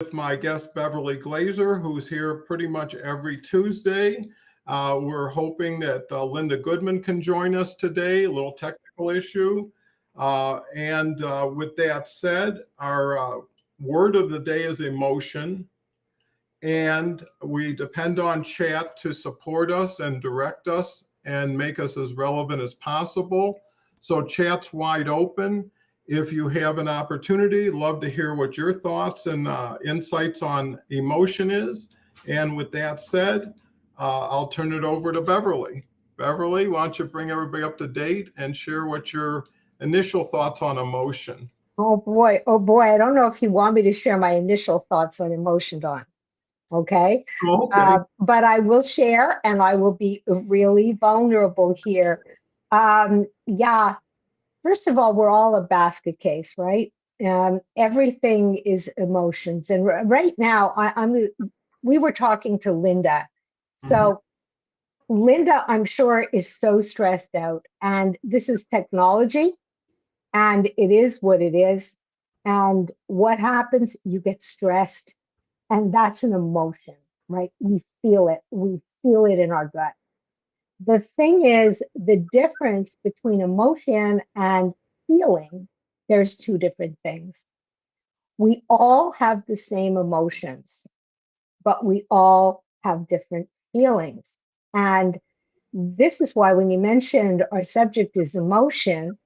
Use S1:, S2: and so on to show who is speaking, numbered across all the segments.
S1: with my guest Beverly Glazer, who's here pretty much every Tuesday. We're hoping that Linda Goodman can join us today, a little technical issue. And with that said, our word of the day is emotion. And we depend on chat to support us and direct us and make us as relevant as possible. So chat's wide open. If you have an opportunity, love to hear what your thoughts and insights on emotion is. And with that said, I'll turn it over to Beverly. Beverly, why don't you bring everybody up to date and share what your initial thoughts on emotion?
S2: Oh boy, I don't know if you want me to share my initial thoughts on emotion, Don. Okay.
S1: Okay.
S2: But I will share and I will be really vulnerable here. Yeah, first of all, we're all a basket case, right? Everything is emotions. And right now, we were talking to Linda.
S1: Mhm.
S2: So Linda, I'm sure, is so stressed out. And this is technology, and it is what it is. And what happens? You get stressed, and that's an emotion, right? We feel it. We feel it in our gut. The thing is, the difference between emotion and feeling, there's two different things. We all have the same emotions, but we all have different feelings. And this is why when you mentioned our subject is emotion,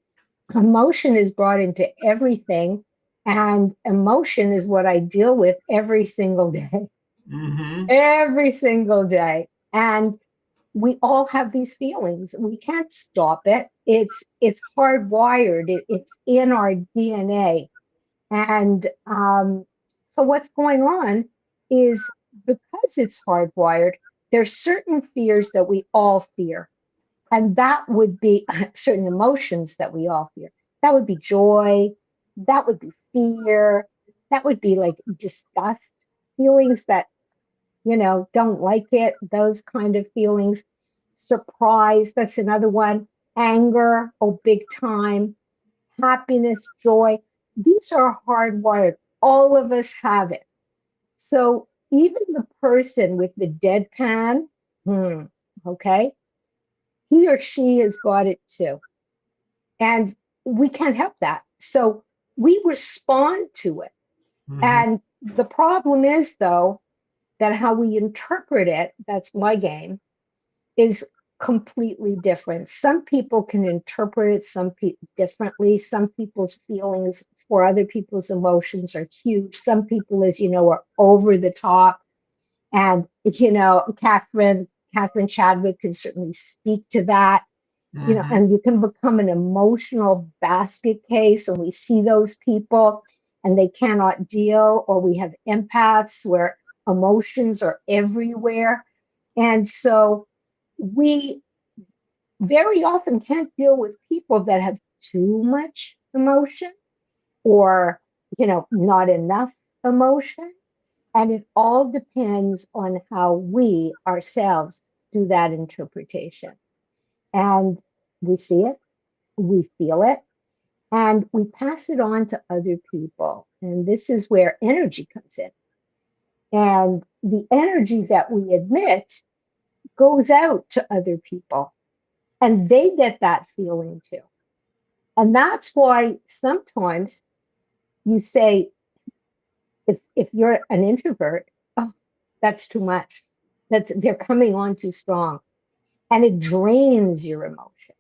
S2: emotion is brought into everything. And emotion is what I deal with every single day,
S1: Mhm.
S2: every single day. And we all have these feelings. We can't stop it. It's hardwired. It's in our DNA. And so what's going on is because it's hardwired, there's certain fears that we all fear. And that would be certain emotions that we all fear. That would be joy. That would be fear. That would be like disgust, feelings that, don't like it, those kind of feelings. Surprise, that's another one. Anger, oh, big time. Happiness, joy. These are hardwired. All of us have it. So even the person with the deadpan, okay, he or she has got it too. And we can't help that. So we respond to it.
S1: Mhm.
S2: And the problem is, though, that how we interpret it, that's my game, is completely different. Some people can interpret it differently. Some people's feelings for other people's emotions are huge. Some people, as you know, are over the top. And Catherine Chadwick can certainly speak to that.
S1: Mhm.
S2: And you can become an emotional basket case, and we see those people and they cannot deal, or we have empaths where emotions are everywhere. And so we very often can't deal with people that have too much emotion or, not enough emotion. And it all depends on how we ourselves do that interpretation. And we see it, we feel it, and we pass it on to other people. And this is where energy comes in. And the energy that we emit goes out to other people, and they get that feeling too. And that's why sometimes you say, if you're an introvert, oh, that's too much. They're coming on too strong. And it drains your emotion.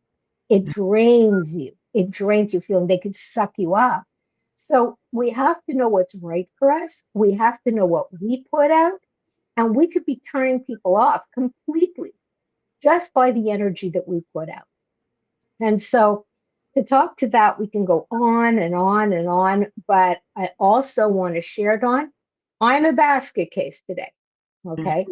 S2: It drains you. It drains you feeling they could suck you up. So we have to know what's right for us. We have to know what we put out, and we could be turning people off completely just by the energy that we put out. And so to talk to that, we can go on and on and on. But I also want to share, Don, I'm a basket case today.
S1: Mhm.
S2: Okay.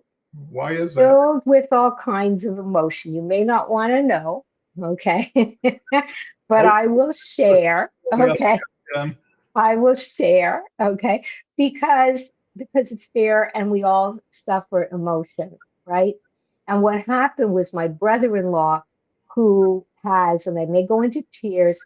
S1: Why is that?
S2: Filled with all kinds of emotion. You may not want to know. Okay. But
S1: Oh,
S2: I will share.
S1: yeah.
S2: Okay.
S1: Then.
S2: I will share. Okay. Because it's fair and we all suffer emotion, right? And what happened was my brother-in-law, who has, and I may go into tears,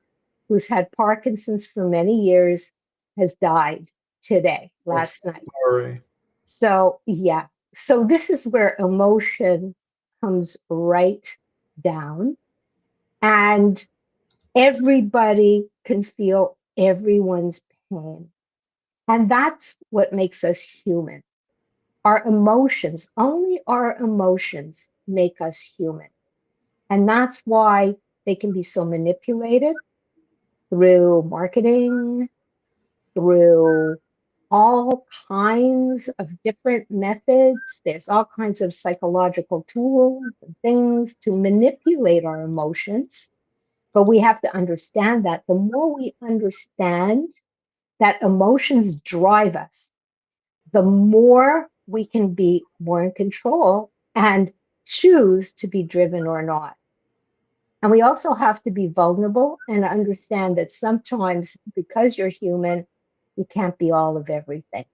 S2: who's had Parkinson's for many years, has died today,
S1: Oh,
S2: last night.
S1: sorry.
S2: So, yeah. So this is where emotion comes right down, and everybody can feel everyone's pain. And that's what makes us human. Our emotions, only our emotions make us human. And that's why they can be so manipulated through marketing, through all kinds of different methods. There's all kinds of psychological tools and things to manipulate our emotions. But we have to understand that the more we understand that emotions drive us, the more we can be more in control and choose to be driven or not. And we also have to be vulnerable and understand that sometimes, because you're human, you can't be all of everything.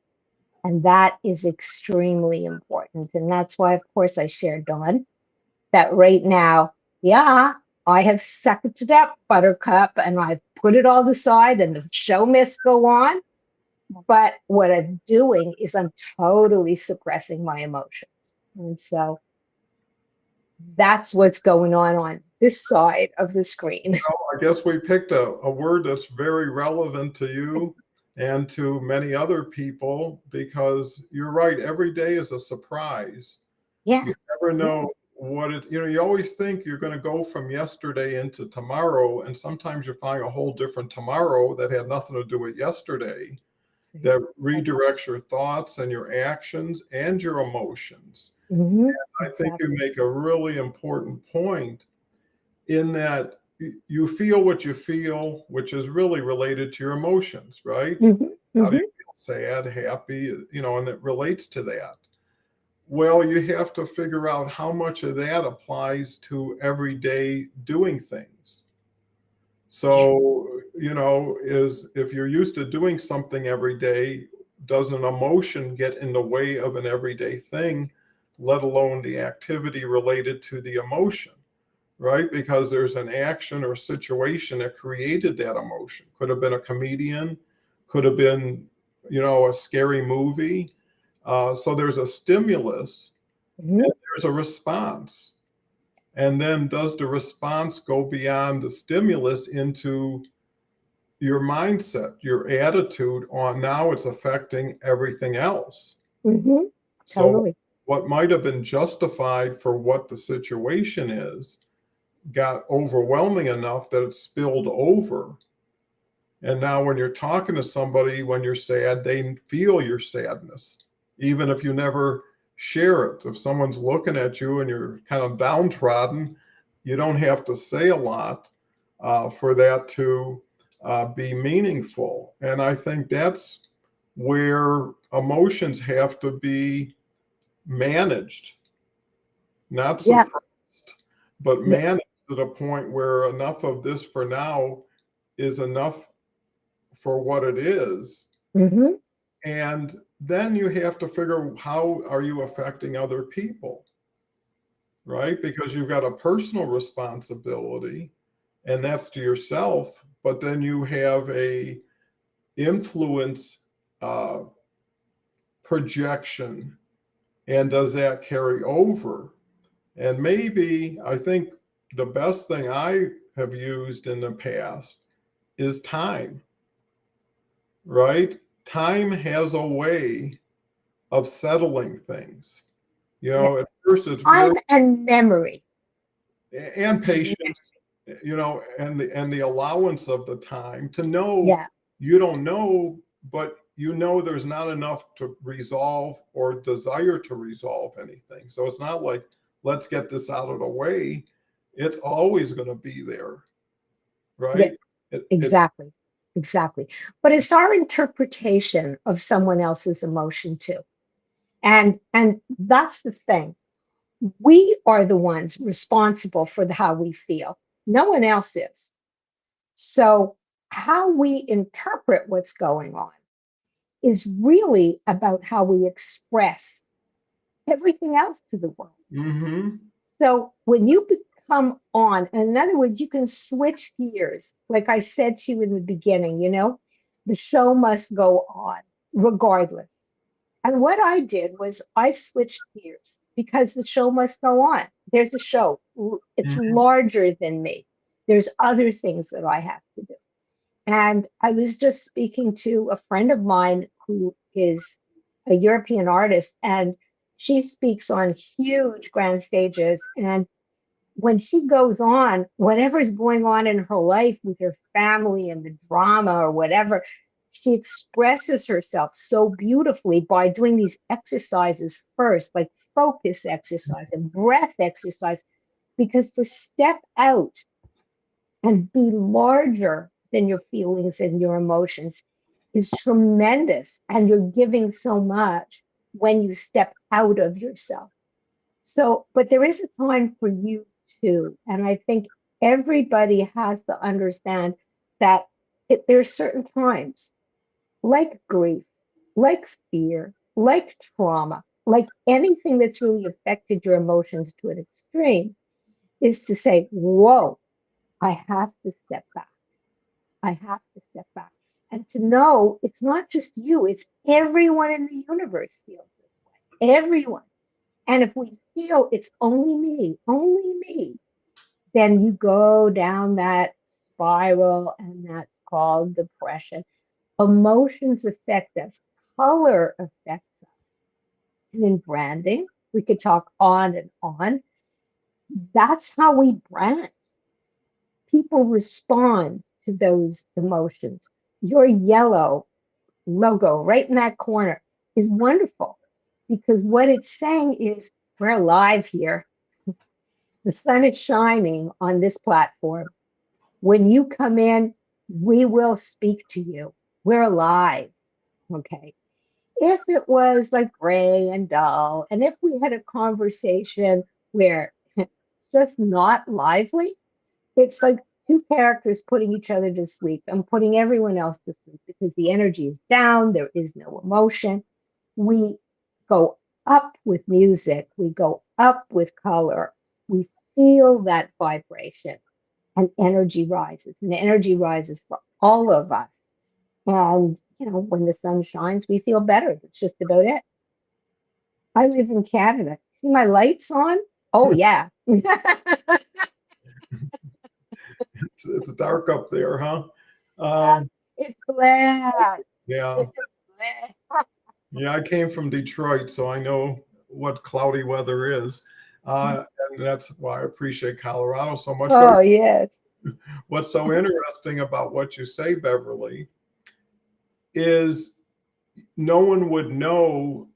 S2: And that is extremely important. And that's why, of course, I shared, Dawn, that right now, yeah, I have sucked it up, Buttercup, and I've put it all aside, and the show must go on. But what I'm doing is I'm totally suppressing my emotions. And so that's what's going on this side of the screen.
S1: I guess we picked a word that's very relevant to you and to many other people, because you're right, every day is a surprise.
S2: Yeah.
S1: You never know what it, you always think you're going to go from yesterday into tomorrow, and sometimes you find a whole different tomorrow that had nothing to do with yesterday, that redirects your thoughts and your actions and your emotions.
S2: Mm-hmm.
S1: I think you
S2: Exactly.
S1: make a really important point in that you feel what you feel, which is really related to your emotions, right?
S2: Mm-hmm.
S1: How do
S2: Mm-hmm.
S1: you feel? Sad, happy, and it relates to that. Well, you have to figure out how much of that applies to everyday doing things. So, is if you're used to doing something every day, does an emotion get in the way of an everyday thing, let alone the activity related to the emotion? Right? Because there's an action or situation that created that emotion. Could have been a comedian, could have been, a scary movie. So there's a stimulus
S2: Mm-hmm.
S1: and there's a response. And then does the response go beyond the stimulus into your mindset, your attitude on now it's affecting everything else?
S2: Mm-hmm.
S1: So
S2: Totally.
S1: what might have been justified for what the situation is got overwhelming enough that it spilled over. And now when you're talking to somebody when you're sad, they feel your sadness, even if you never share it. If someone's looking at you and you're kind of downtrodden, you don't have to say a lot for that to be meaningful. And I think that's where emotions have to be managed, not
S2: Yeah.
S1: suppressed, but
S2: Yeah.
S1: managed to the point where enough of this for now is enough for what it is.
S2: Mm-hmm.
S1: And then you have to figure how are you affecting other people, right? Because you've got a personal responsibility and that's to yourself, but then you have a influence uh, projection, and does that carry over? And maybe I think the best thing I have used in the past is time, right? Time has a way of settling things.
S2: Yeah.
S1: At first it's very,
S2: Time and memory.
S1: and patience, and the allowance of the time to know
S2: Yeah.
S1: you don't know, but there's not enough to resolve or desire to resolve anything. So it's not like, let's get this out of the way. It's always going to be there,
S2: Yeah.
S1: right? It
S2: Exactly. Exactly. But it's our interpretation of someone else's emotion too. And that's the thing. We are the ones responsible for how we feel. No one else is. So how we interpret what's going on is really about how we express everything else to the world.
S1: mm-hmm.
S2: So when you become on, in other words, you can switch gears. Like I said to you in the beginning, the show must go on. regardless. And what I did was I switched gears because the show must go on. There's a show. It's
S1: Mhm.
S2: larger than me. There's other things that I have to do. And I was just speaking to a friend of mine who is a European artist, and she speaks on huge grand stages. And when she goes on, whatever's going on in her life with her family and the drama or whatever, she expresses herself so beautifully by doing these exercises first, like focus exercise and breath exercise, because to step out and be larger than your feelings and your emotions is tremendous. And you're giving so much when you step out of yourself. So, but there is a time for you too. And I think everybody has to understand that there's certain times, like grief, like fear, like trauma, like anything that's really affected your emotions to an extreme, is to say, whoa, I have to step back. I have to step back. And to know it's not just you, it's everyone in the universe feels this way. Everyone. And if we feel it's only me, then you go down that spiral, and that's called depression. Emotions affect us, color affects us. And in branding, we could talk on and on. That's how we brand. People respond to those emotions. Your yellow logo right in that corner is wonderful because what it's saying is we're alive here. The sun is shining on this platform. When you come in, we will speak to you. We're alive. Okay. If it was like gray and dull, and if we had a conversation where it's just not lively, it's like two characters putting each other to sleep and putting everyone else to sleep because the energy is down, there is no emotion. We go up with music, we go up with color, we feel that vibration, and energy rises, and energy rises for all of us. And, when the sun shines, we feel better. That's just about it. I live in Canada. See my lights on? Oh, yeah.
S1: It's dark up there, huh? Um,
S2: It's glad.
S1: yeah.
S2: It's glad.
S1: Yeah, I came from Detroit, so I know what cloudy weather is. And that's why I appreciate Colorado so much. But
S2: Oh, yes.
S1: what's so interesting about what you say, Beverly, is no one would know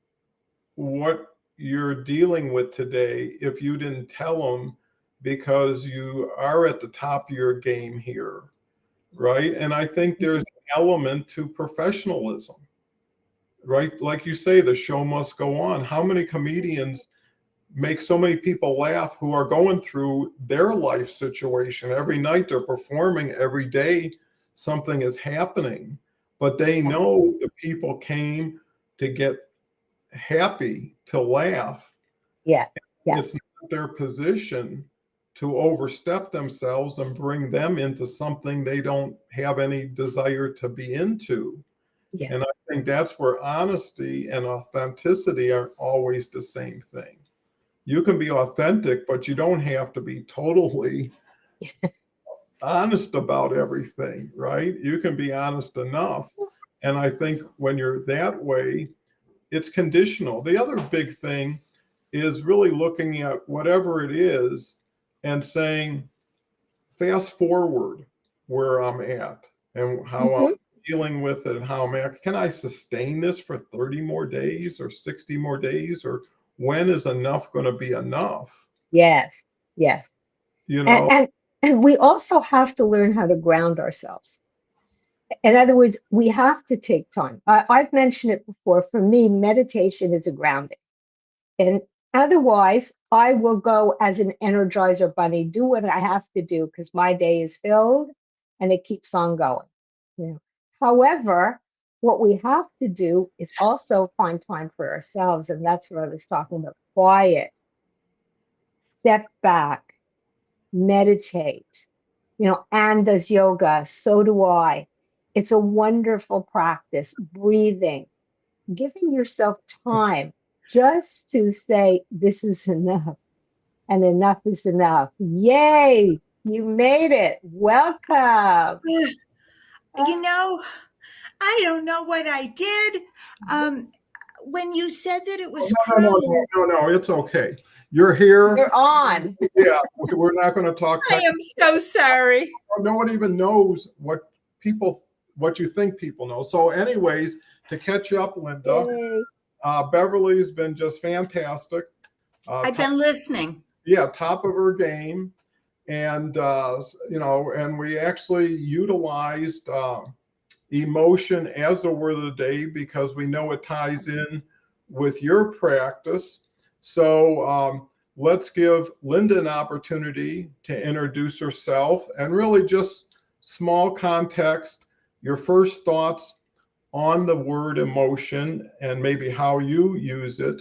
S1: what you're dealing with today if you didn't tell them, because you are at the top of your game here, right? And I think there's an element to professionalism, right? Like you say, the show must go on. How many comedians make so many people laugh who are going through their life situation? Every night they're performing, every day something is happening, but they know the people came to get happy, to laugh.
S2: Yeah. Yeah.
S1: It's not their position to overstep themselves and bring them into something they don't have any desire to be into.
S2: Yeah.
S1: And I think that's where honesty and authenticity are always the same thing. You can be authentic, but you don't have to be totally honest about everything, right? You can be honest enough. And I think when you're that way, it's conditional. The other big thing is really looking at whatever it is and saying, fast forward where I'm at and how I'm
S2: Mhm.
S1: dealing with it and how I'm at. Can I sustain this for 30 more days or 60 more days? Or when is enough going to be enough?
S2: Yes. Yes.
S1: You
S2: And,
S1: know,
S2: and and we also have to learn how to ground ourselves. In other words, we have to take time. I've mentioned it before. For me, meditation is a grounding. And otherwise, I will go as an energizer bunny, do what I have to do because my day is filled and it keeps on going. You know. However, what we have to do is also find time for ourselves. And that's what I was talking about. Quiet, step back, meditate. Anne does yoga, so do I. It's a wonderful practice. Breathing. giving yourself time just to say, this is enough and enough is enough. Yay, you made it. Welcome.
S3: You know, I don't know what I did. When you said that it was
S1: No, it's okay. You're here.
S2: You're on.
S1: Yeah, we're not going to talk.
S3: I am so sorry.
S1: No one even knows what you think people know. So anyways, to catch up, Linda,
S2: Yay.
S1: Beverly's been just fantastic.
S3: I've been listening.
S1: Yeah, top of her game. And, and we actually utilized emotion as the word of the day because we know it ties in with your practice. So let's give Linda an opportunity to introduce herself and really just small context, your first thoughts on the word emotion and maybe how you use it.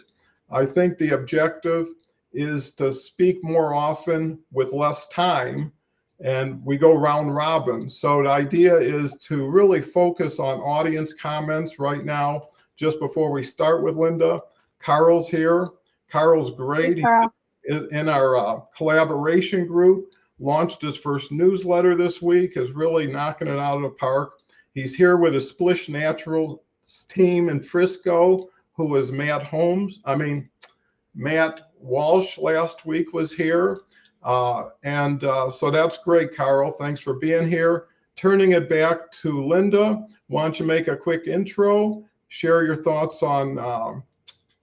S1: I think the objective is to speak more often with less time, and we go round robin. So the idea is to really focus on audience comments right now. Just before we start with Linda, Carl's here. Carl's great.
S2: Hey, Carl.
S1: He's in our collaboration group, launched his first newsletter this week, is really knocking it out of the park. He's here with his Splish Natural team in Frisco, who is Matt Walsh last week was here. So that's great, Carl. Thanks for being here. Turning it back to Linda, why don't you make a quick intro, share your thoughts on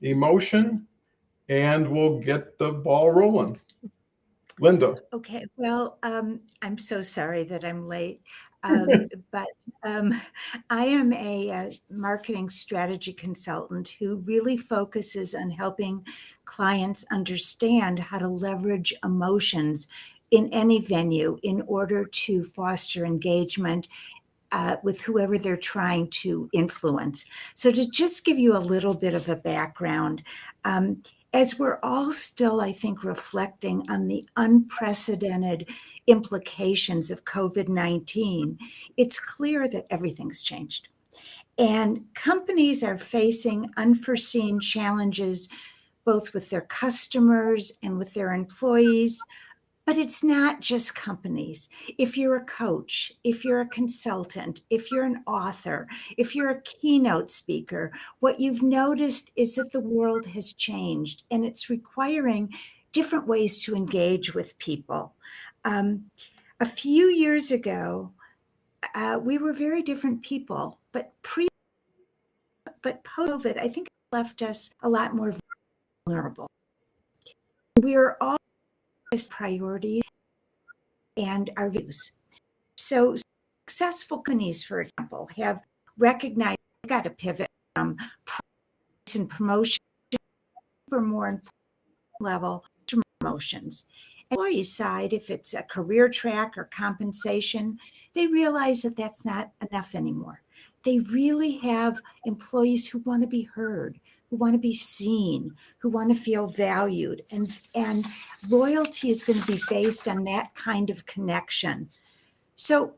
S1: emotion, and we'll get the ball rolling. Linda.
S3: Okay, well, I'm so sorry that I'm late, but I am a marketing strategy consultant who really focuses on helping clients understand how to leverage emotions in any venue in order to foster engagement with whoever they're trying to influence. So to just give you a little bit of a background, as we're all still, I think, reflecting on the unprecedented implications of COVID-19, it's clear that everything's changed. And companies are facing unforeseen challenges, both with their customers and with their employees. But it's not just companies. If you're a coach, if you're a consultant, if you're an author, if you're a keynote speaker, what you've noticed is that the world has changed and it's requiring different ways to engage with people. A few years ago, we were very different people, but post-COVID, I think it left us a lot more vulnerable. We are all priority and our views. So successful companies, for example, have recognized they've got to pivot from price and promotion or more important level to promotions. Employees side, if it's a career track or compensation, they realize that that's not enough anymore. They really have employees who want to be heard, who want to be seen, who want to feel valued. And loyalty is going to be based on that kind of connection. So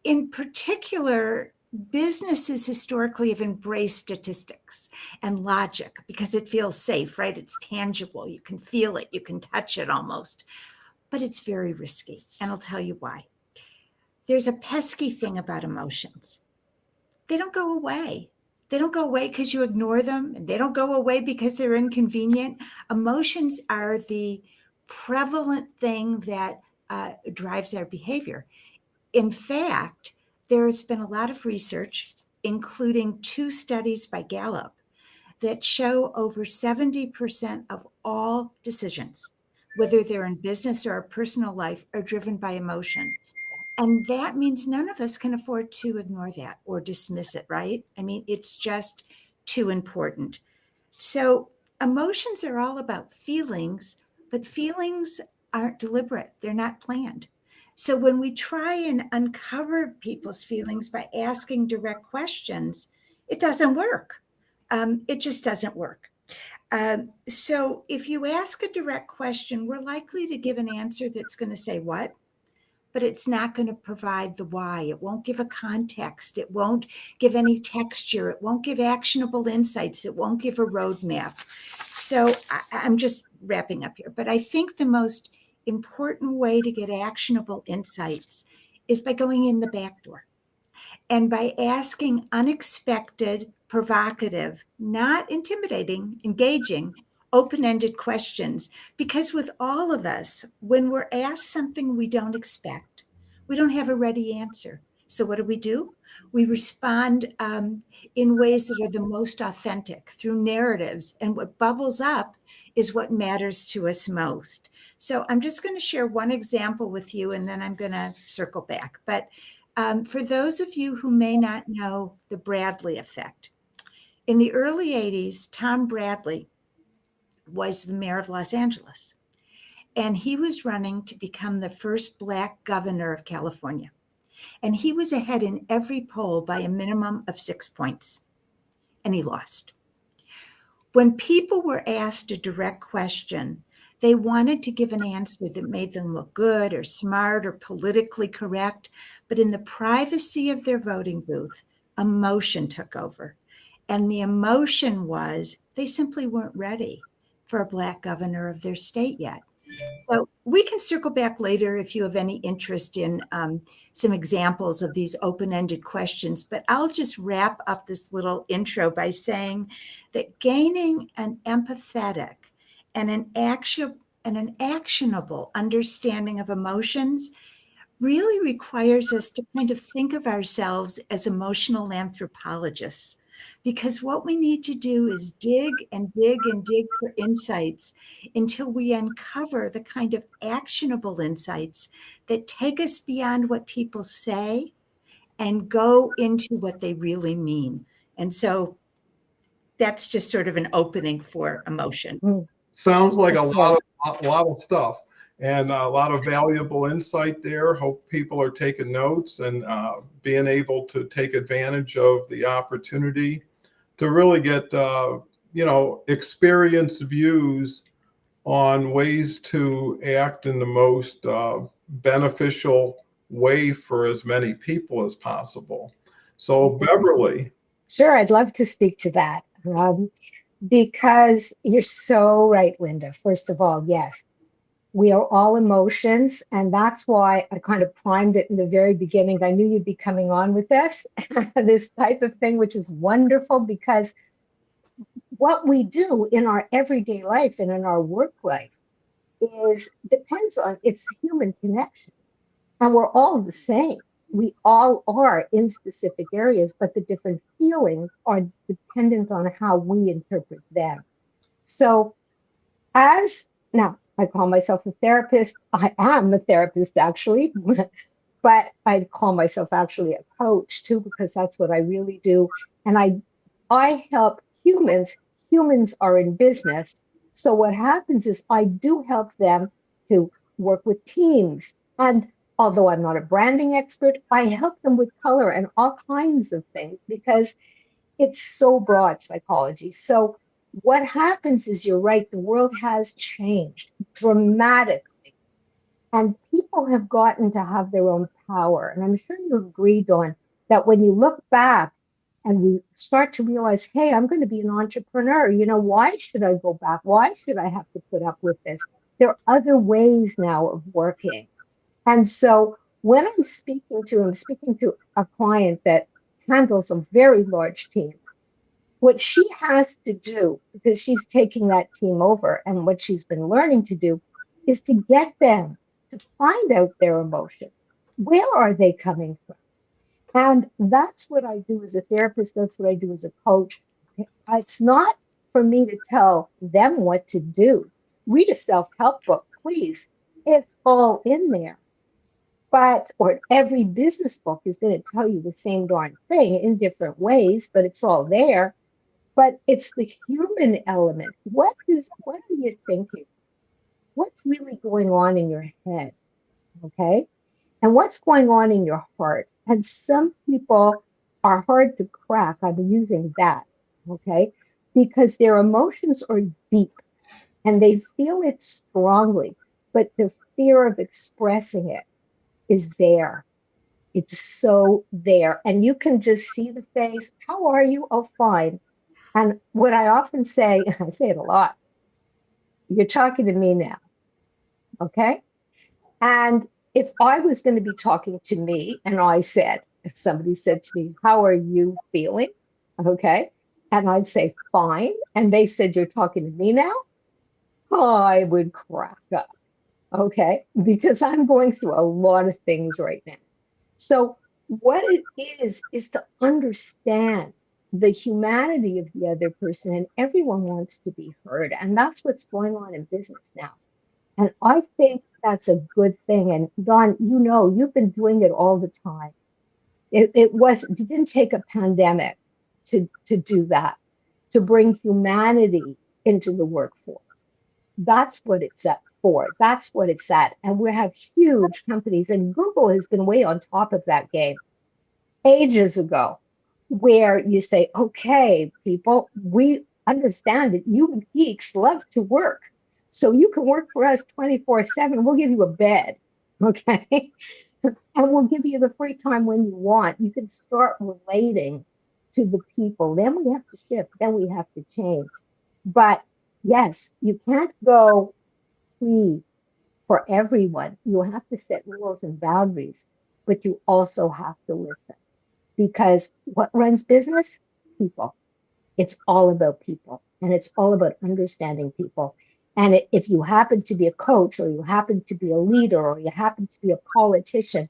S3: in particular, businesses historically have embraced statistics and logic because it feels safe, right? It's tangible. You can feel it. You can touch it almost. But it's very risky. And I'll tell you why. There's a pesky thing about emotions. They don't go away. They don't go away because you ignore them. They don't go away because they're inconvenient. Emotions are the prevalent thing that drives our behavior. In fact, there's been a lot of research, including 2 studies by Gallup, that show over 70% of all decisions, whether they're in business or our personal life, are driven by emotion. And that means none of us can afford to ignore that or dismiss it, right? I mean, it's just too important. So emotions are all about feelings, but feelings aren't deliberate. They're not planned. So when we try and uncover people's feelings by asking direct questions, it doesn't work. It just doesn't work. So if you ask a direct question, we're likely to give an answer that's going to say, what? but it's not going to provide the why. It won't give a context. It won't give any texture. It won't give actionable insights. It won't give a roadmap. So I'm just wrapping up here, but I think the most important way to get actionable insights is by going in the back door and by asking unexpected, provocative, not intimidating, engaging, open-ended questions. Because with all of us, when we're asked something we don't expect, we don't have a ready answer. So what do? We respond in ways that are the most authentic through narratives. And what bubbles up is what matters to us most. So I'm just going to share one example with you, and then I'm going to circle back. But for those of you who may not know the Bradley effect, in the early 80s, Tom Bradley was the mayor of Los Angeles, and he was running to become the first Black governor of California. And he was ahead in every poll by a minimum of 6 points, and he lost. When people were asked a direct question, they wanted to give an answer that made them look good or smart or politically correct, but in the privacy of their voting booth, emotion took over. And the emotion was they simply weren't ready for a Black governor of their state yet. So we can circle back later if you have any interest in some examples of these open-ended questions, but I'll just wrap up this little intro by saying that gaining an empathetic and an actionable understanding of emotions really requires us to kind of think of ourselves as emotional anthropologists, because what we need to do is dig and dig and dig for insights until we uncover the kind of actionable insights that take us beyond what people say and go into what they really mean. And so that's just sort of an opening for emotion.
S1: Sounds like
S2: That's
S1: a lot of stuff and a lot of valuable insight there. Hope people are taking notes and being able to take advantage of the opportunity to really get experienced views on ways to act in the most beneficial way for as many people as possible. So Beverly.
S2: Sure, I'd love to speak to that. Because you're so right, Linda. First of all, yes, we are all emotions. And that's why I kind of primed it in the very beginning. I knew you'd be coming on with this, this type of thing, which is wonderful, because what we do in our everyday life and in our work life depends on its human connection. And we're all the same. We all are in specific areas, but the different feelings are dependent on how we interpret them. So now I call myself a therapist. I am a therapist, actually, but I call myself actually a coach too, because that's what I really do. And I help humans. Humans are in business. So what happens is I do help them to work with teams. And although I'm not a branding expert, I help them with color and all kinds of things, because it's so broad, psychology. So what happens is, you're right, the world has changed dramatically, and people have gotten to have their own power. And I'm sure you agree, Dawn, that when you look back and we start to realize, hey, I'm going to be an entrepreneur. Why should I go back? Why should I have to put up with this? There are other ways now of working. And so when I'm speaking to a client that handles a very large team, what she has to do, because she's taking that team over, and what she's been learning to do, is to get them to find out their emotions. Where are they coming from? And that's what I do as a therapist. That's what I do as a coach. It's not for me to tell them what to do. Read a self-help book, please. It's all in there. Or every business book is going to tell you the same darn thing in different ways, but it's all there. But it's the human element. What are you thinking? What's really going on in your head? Okay. And what's going on in your heart? And some people are hard to crack. I'm using that. Okay. Because their emotions are deep and they feel it strongly, but the fear of expressing it is there. It's so there. And you can just see the face. How are you? Oh, fine. And what I often say, I say it a lot, you're talking to me now. Okay. And if I was going to be talking to me and I said, if somebody said to me, how are you feeling? Okay. And I'd say, fine. And they said, you're talking to me now? I would crack up. Okay. Because I'm going through a lot of things right now. So what it is to understand the humanity of the other person, and everyone wants to be heard. And that's what's going on in business now. And I think that's a good thing. And Don, you've been doing it all the time. It didn't take a pandemic to do that, to bring humanity into the workforce. That's what it's at for. That's what it's at. And we have huge companies, and Google has been way on top of that game ages ago, where you say, okay, people, we understand that you geeks love to work. So you can work for us 24/7. We'll give you a bed, okay? And we'll give you the free time when you want. You can start relating to the people. Then we have to shift. Then we have to change. But yes, you can't go free for everyone. You have to set rules and boundaries, but you also have to listen. Because what runs business? People. It's all about people, and it's all about understanding people. And if you happen to be a coach, or you happen to be a leader, or you happen to be a politician,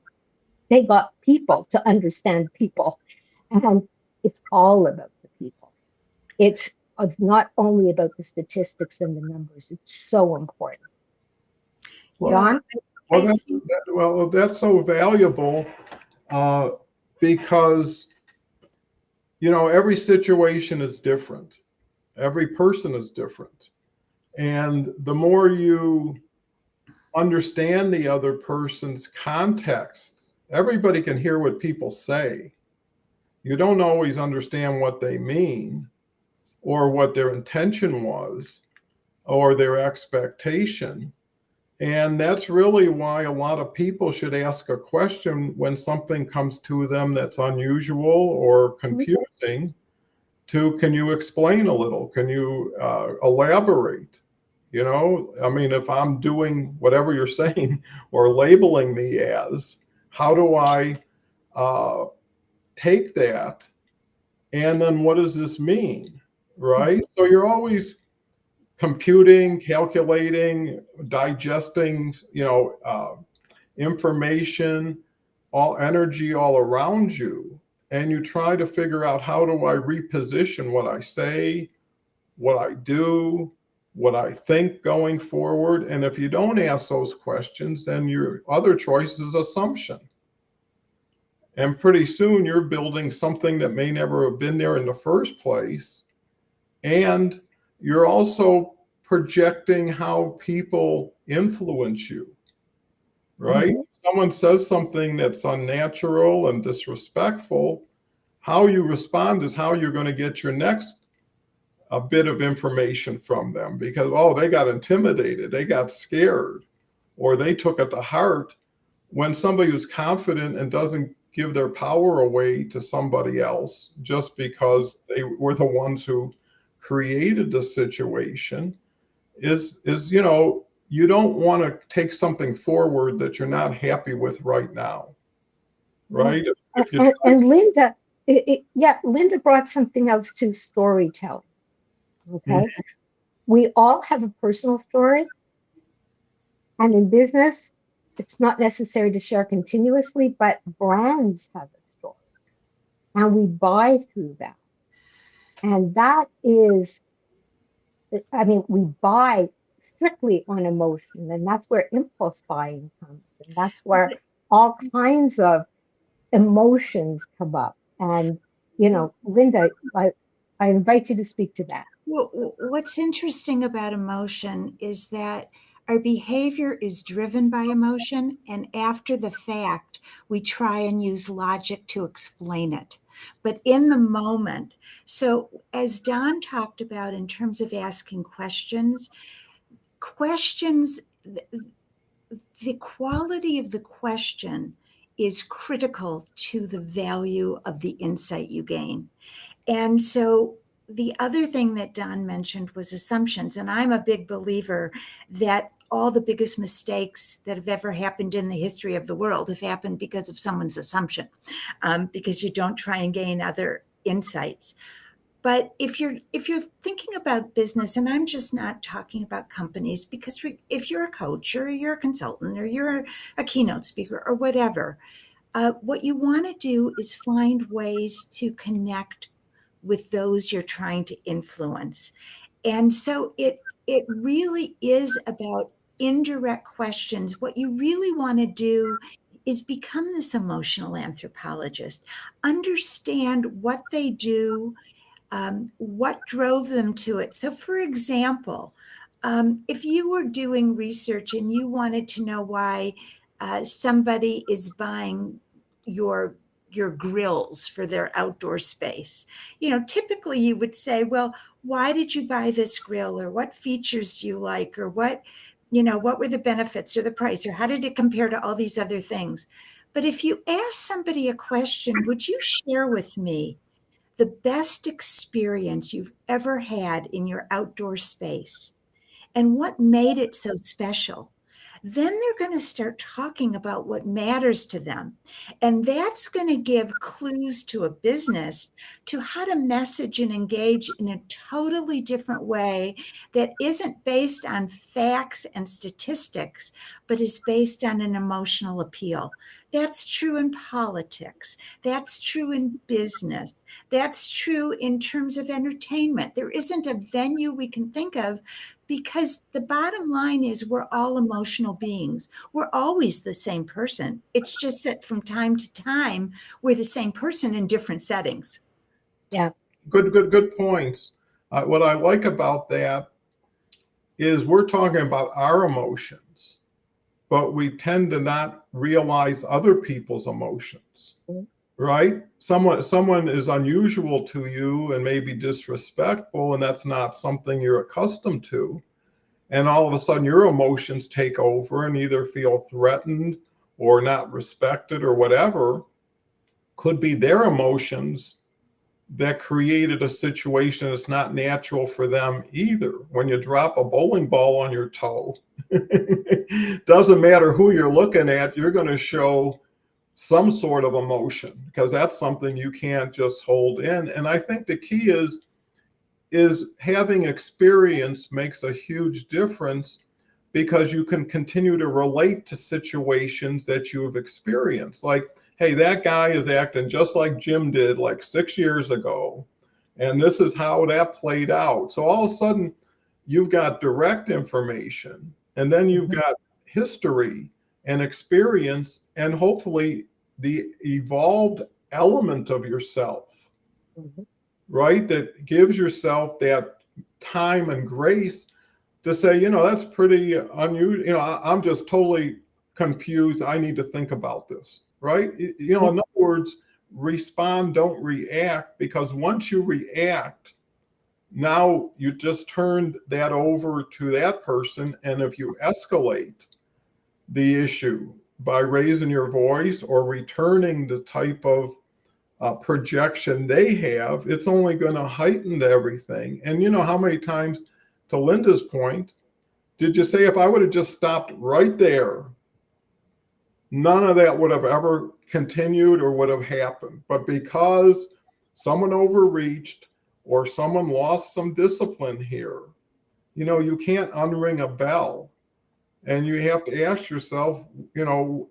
S2: they got people to understand people. And it's all about the people. It's not only about the statistics and the numbers. It's so important.
S3: Yeah,
S2: Don?
S1: Well, that's so valuable because, every situation is different. Every person is different. And the more you understand the other person's context, everybody can hear what people say. You don't always understand what they mean or what their intention was or their expectation. And that's really why a lot of people should ask a question when something comes to them that's unusual or confusing. Can you explain a little? Can you elaborate? If I'm doing whatever you're saying or labeling me as, how do I take that? And then what does this mean? Right? So you're always computing, calculating, digesting, information, all energy all around you. And you try to figure out, how do I reposition what I say, what I do, what I think going forward? And if you don't ask those questions, then your other choice is assumption. And pretty soon you're building something that may never have been there in the first place. And you're also projecting how people influence you, right?
S2: Mm-hmm.
S1: Someone says something that's unnatural and disrespectful, how you respond is how you're going to get your next a bit of information from them, because, they got intimidated, they got scared, or they took it to heart. When somebody who's confident and doesn't give their power away to somebody else just because they were the ones who created the situation, is you don't want to take something forward that you're not happy with right now, right?
S2: And Linda, Linda brought something else to storytelling. Okay. Mm-hmm. We all have a personal story. And in business, it's not necessary to share continuously, but brands have a story. And we buy through that. And that is, we buy strictly on emotion. And that's where impulse buying comes. And that's where all kinds of emotions come up. And, Linda, I invite you to speak to that.
S3: Well, what's interesting about emotion is that our behavior is driven by emotion, and after the fact, we try and use logic to explain it. But in the moment, so as Don talked about in terms of asking questions, the quality of the question is critical to the value of the insight you gain. And so the other thing that Don mentioned was assumptions. And I'm a big believer that all the biggest mistakes that have ever happened in the history of the world have happened because of someone's assumption, because you don't try and gain other insights. But if you're thinking about business, and I'm just not talking about companies, because if you're a coach or you're a consultant or you're a keynote speaker or whatever, what you want to do is find ways to connect with those you're trying to influence. And so it really is about indirect questions. What you really want to do is become this emotional anthropologist, understand what they do, what drove them to it. So, for example, if you were doing research and you wanted to know why somebody is buying your grills for their outdoor space, typically you would say, well, why did you buy this grill, or what features do you like, or what were the benefits or the price, or how did it compare to all these other things? But if you ask somebody a question, would you share with me the best experience you've ever had in your outdoor space and what made it so special? Then they're going to start talking about what matters to them. And that's going to give clues to a business to how to message and engage in a totally different way that isn't based on facts and statistics, but is based on an emotional appeal. That's true in politics. That's true in business. That's true in terms of entertainment. There isn't a venue we can think of, because the bottom line is we're all emotional beings. We're always the same person. It's just that from time to time, we're the same person in different settings.
S2: Yeah.
S1: Good points. What I like about that is we're talking about our emotions, but we tend to not realize other people's emotions, right? Someone is unusual to you and maybe disrespectful, and that's not something you're accustomed to. And all of a sudden your emotions take over and either feel threatened or not respected or whatever. Could be their emotions that created a situation that's not natural for them either. When you drop a bowling ball on your toe, doesn't matter who you're looking at, you're going to show some sort of emotion, because that's something you can't just hold in. And I think the key is having experience makes a huge difference, because you can continue to relate to situations that you have experienced. Like, hey, that guy is acting just like Jim did like 6 years ago, and this is how that played out. So all of a sudden, you've got direct information, and then you've got history and experience, and hopefully the evolved element of yourself, right? That gives yourself that time and grace to say, that's pretty unusual. I'm just totally confused. I need to think about this, right? In other words, respond, don't react, because once you react, now you just turned that over to that person. And if you escalate the issue by raising your voice or returning the type of projection they have, it's only going to heighten everything. And how many times, to Linda's point, did you say if I would have just stopped right there, none of that would have ever continued or would have happened? But because someone overreached or someone lost some discipline here, you can't unring a bell. And you have to ask yourself,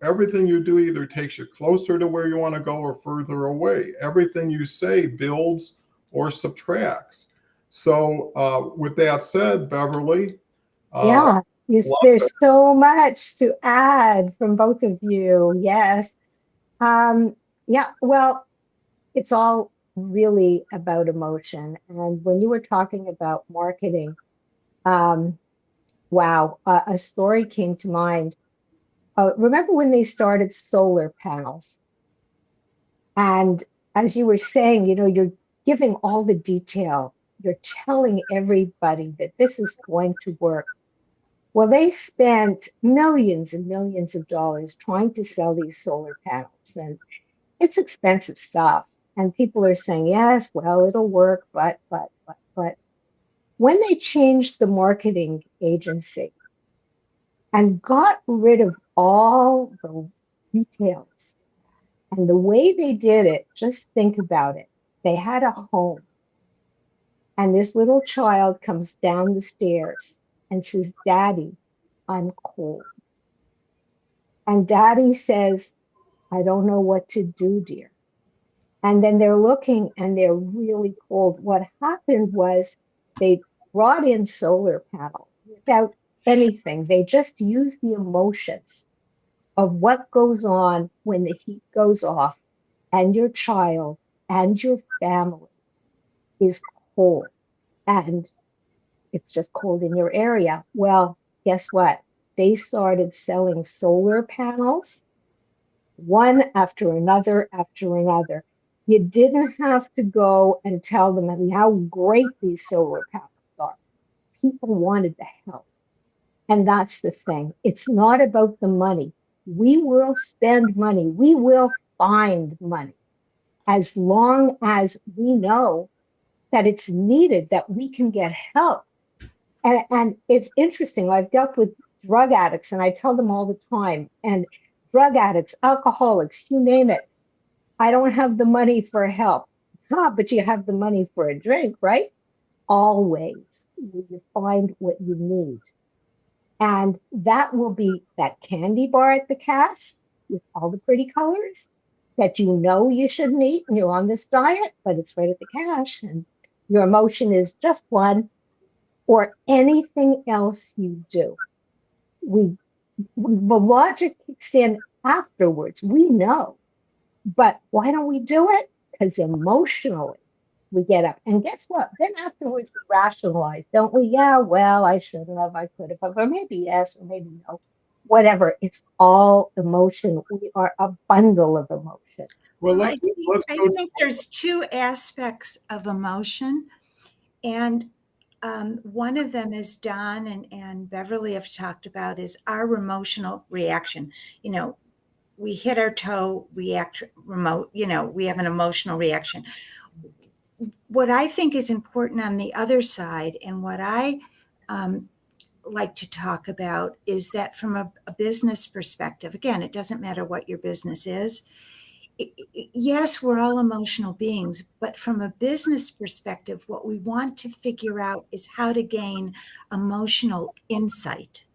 S1: everything you do either takes you closer to where you want to go or further away. Everything you say builds or subtracts. So with that said, Beverly.
S2: Yeah, there's so much to add from both of you. Yes. Yeah, well, it's all really about emotion. And when you were talking about marketing, wow, a story came to mind. Remember when they started solar panels? And as you were saying, you're giving all the detail. You're telling everybody that this is going to work. Well, they spent millions and millions of dollars trying to sell these solar panels, and it's expensive stuff. And people are saying, yes, well, it'll work, but. When they changed the marketing agency and got rid of all the details and the way they did it, just think about it. They had a home, and this little child comes down the stairs and says, Daddy, I'm cold. And Daddy says, I don't know what to do, dear. And then they're looking and they're really cold. What happened was they brought in solar panels without anything. They just use the emotions of what goes on when the heat goes off and your child and your family is cold and it's just cold in your area. Well, guess what? They started selling solar panels one after another after another. You didn't have to go and tell them how great these solar panels are. People wanted the help. And that's the thing. It's not about the money. We will spend money. We will find money as long as we know that it's needed, that we can get help. And it's interesting. I've dealt with drug addicts and I tell them all the time, and drug addicts, alcoholics, you name it. I don't have the money for help. But you have the money for a drink, right? Always. You find what you need. And that will be that candy bar at the cash with all the pretty colors that you know you shouldn't eat and you're on this diet, but it's right at the cash and your emotion is just one, or anything else you do. The logic kicks in afterwards. We know. But why don't we do it? Because emotionally we get up. And guess what? Then afterwards we rationalize, don't we? Yeah, well, I shouldn't have, I could have, or maybe yes, or maybe no. Whatever. It's all emotion. We are a bundle of emotion.
S1: Well,
S3: I
S1: let's go.
S3: think there's two aspects of emotion. And one of them, as Don and Beverly have talked about, is our emotional reaction. You know, we hit our toe, we act remote, you know, we have an emotional reaction. What I think is important on the other side, and what I like to talk about, is that from a business perspective, again, it doesn't matter what your business is. Yes, we're all emotional beings, but from a business perspective, what we want to figure out is how to gain emotional insight.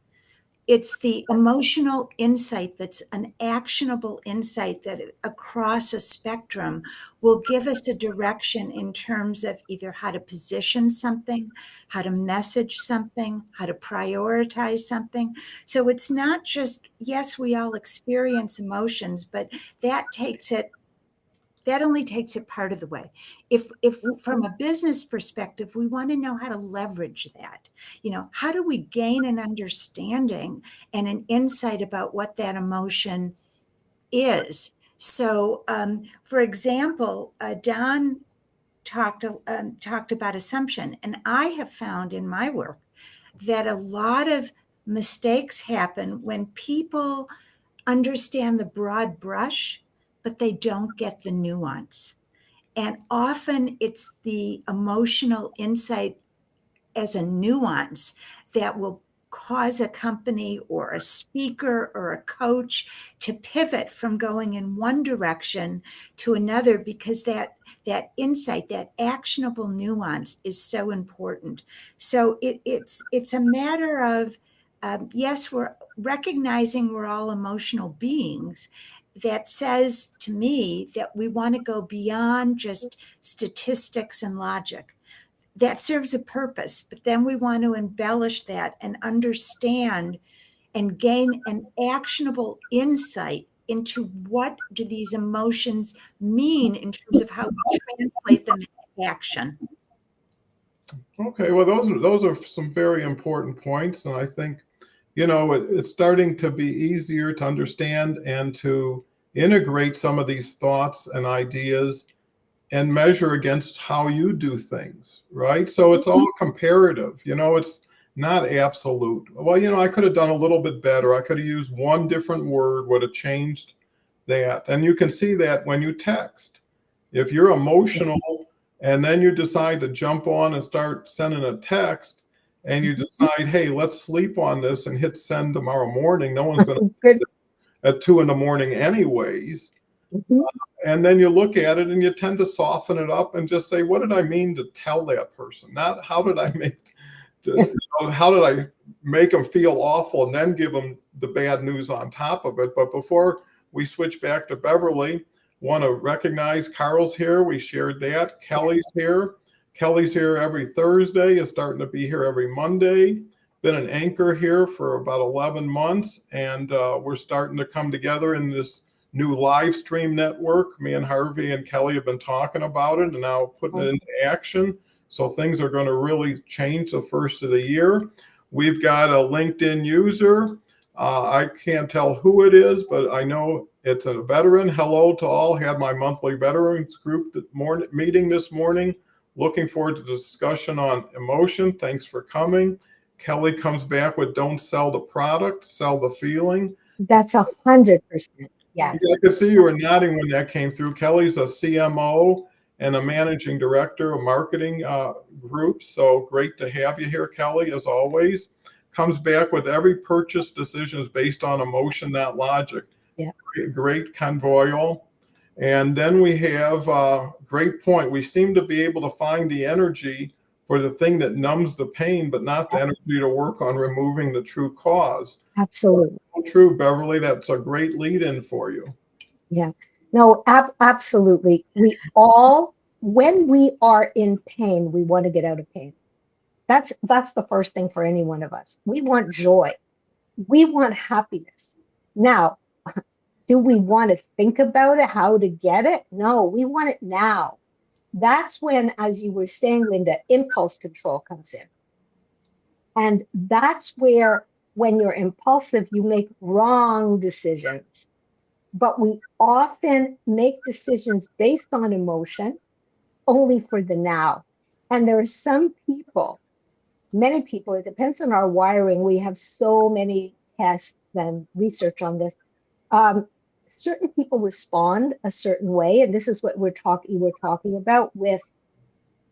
S3: It's the emotional insight that's an actionable insight that across a spectrum will give us a direction in terms of either how to position something, how to message something, how to prioritize something. So it's not just, yes, we all experience emotions, but that only takes it part of the way. If from a business perspective, we want to know how to leverage that. You know, how do we gain an understanding and an insight about what that emotion is? So, for example, Don talked about assumption, and I have found in my work that a lot of mistakes happen when people understand the broad brush, but they don't get the nuance. And often it's the emotional insight as a nuance that will cause a company or a speaker or a coach to pivot from going in one direction to another, because that insight, that actionable nuance, is so important. So it's a matter of yes, we're recognizing we're all emotional beings. That says to me that we want to go beyond just statistics and logic. That serves a purpose, but then we want to embellish that and understand and gain an actionable insight into what do these emotions mean in terms of how we translate them into action.
S1: Okay, well, those are some very important points, and I think, you know, it's starting to be easier to understand and to integrate some of these thoughts and ideas and measure against how you do things, right? So it's all comparative. You know, it's not absolute. Well, you know, I could have done a little bit better. I could have used one different word, would have changed that. And you can see that when you text. If you're emotional and then you decide to jump on and start sending a text and you decide, hey, let's sleep on this and hit send tomorrow morning, no one's going to
S2: Good.
S1: at 2 a.m. anyways.
S2: Mhm.
S1: And then you look at it and you tend to soften it up and just say, what did I mean to tell that person? Not how did I how did I make them feel awful and then give them the bad news on top of it. But before we switch back to Beverly, want to recognize Carl's here. We shared that. Kelly's here. Kelly's here every Thursday, is starting to be here every Monday. Been an anchor here for about 11 months, and we're starting to come together in this new live stream network. Me and Harvey and Kelly have been talking about it and now putting it into action. So things are going to really change the first of the year. We've got a LinkedIn user. I can't tell who it is, but I know it's a veteran. Hello to all. Had my monthly veterans group meeting this morning. Looking forward to the discussion on emotion. Thanks for coming. Kelly comes back with don't sell the product, sell the feeling.
S2: That's 100%. Yes.
S1: I could see you were nodding when that came through. Kelly's a CMO and a managing director of marketing groups. So great to have you here, Kelly, as always. Comes back with every purchase decision is based on emotion, not logic.
S2: Yeah.
S1: Great convoyal. And then we have great point. We seem to be able to find the energy for the thing that numbs the pain, but not the energy to work on removing the true cause.
S2: Absolutely.
S1: True, Beverly. That's a great lead in for you.
S2: Yeah. No, absolutely. We all, when we are in pain, we want to get out of pain. That's the first thing for any one of us. We want joy. We want happiness. Now, do we want to think about it, how to get it? No, we want it now. That's when, as you were saying, Linda, impulse control comes in. And that's where, when you're impulsive, you make wrong decisions. But we often make decisions based on emotion only for the now. And there are some people, many people, it depends on our wiring. We have so many tests and research on this. Certain people respond a certain way. And this is what we're talking about with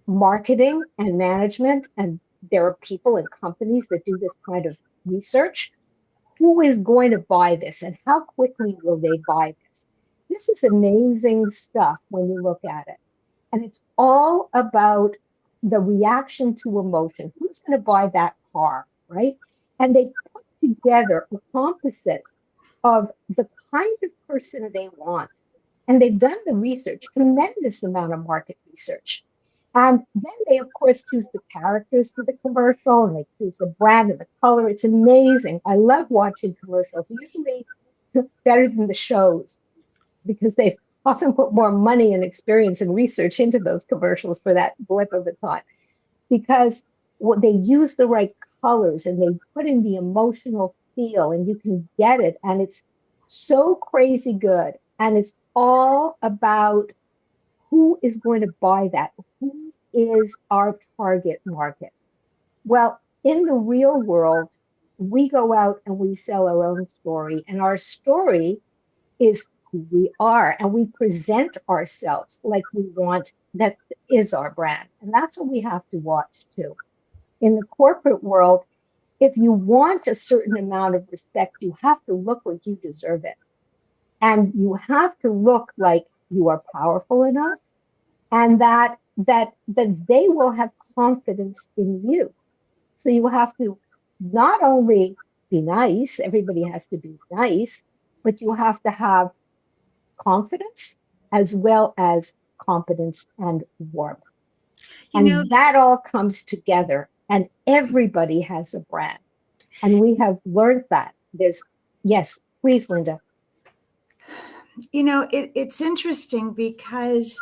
S2: marketing and management. And there are people and companies that do this kind of research. Who is going to buy this and how quickly will they buy this? This is amazing stuff when you look at it. And it's all about the reaction to emotion. Who's going to buy that car, right? And they put together a composite of the kind of person they want. And they've done the research, tremendous amount of market research. And then they, of course, choose the characters for the commercial and they choose the brand and the color. It's amazing. I love watching commercials, usually better than the shows, because they often put more money and experience and research into those commercials for that blip of the time. Because what they use the right colors and they put in the emotional feel and you can get it. And it's so crazy good. And it's all about who is going to buy that? Who is our target market? Well, in the real world, we go out and we sell our own story, and our story is who we are, and we present ourselves like we want. That is our brand, and that's what we have to watch too. In the corporate world, if you want a certain amount of respect, you have to look like you deserve it, and you have to look like you are powerful enough, and that they will have confidence in you. So you have to not only be nice, everybody has to be nice, but you have to have confidence as well as competence and warmth. And that all comes together, and everybody has a brand. And we have learned that. Yes, please, Linda.
S3: It's interesting because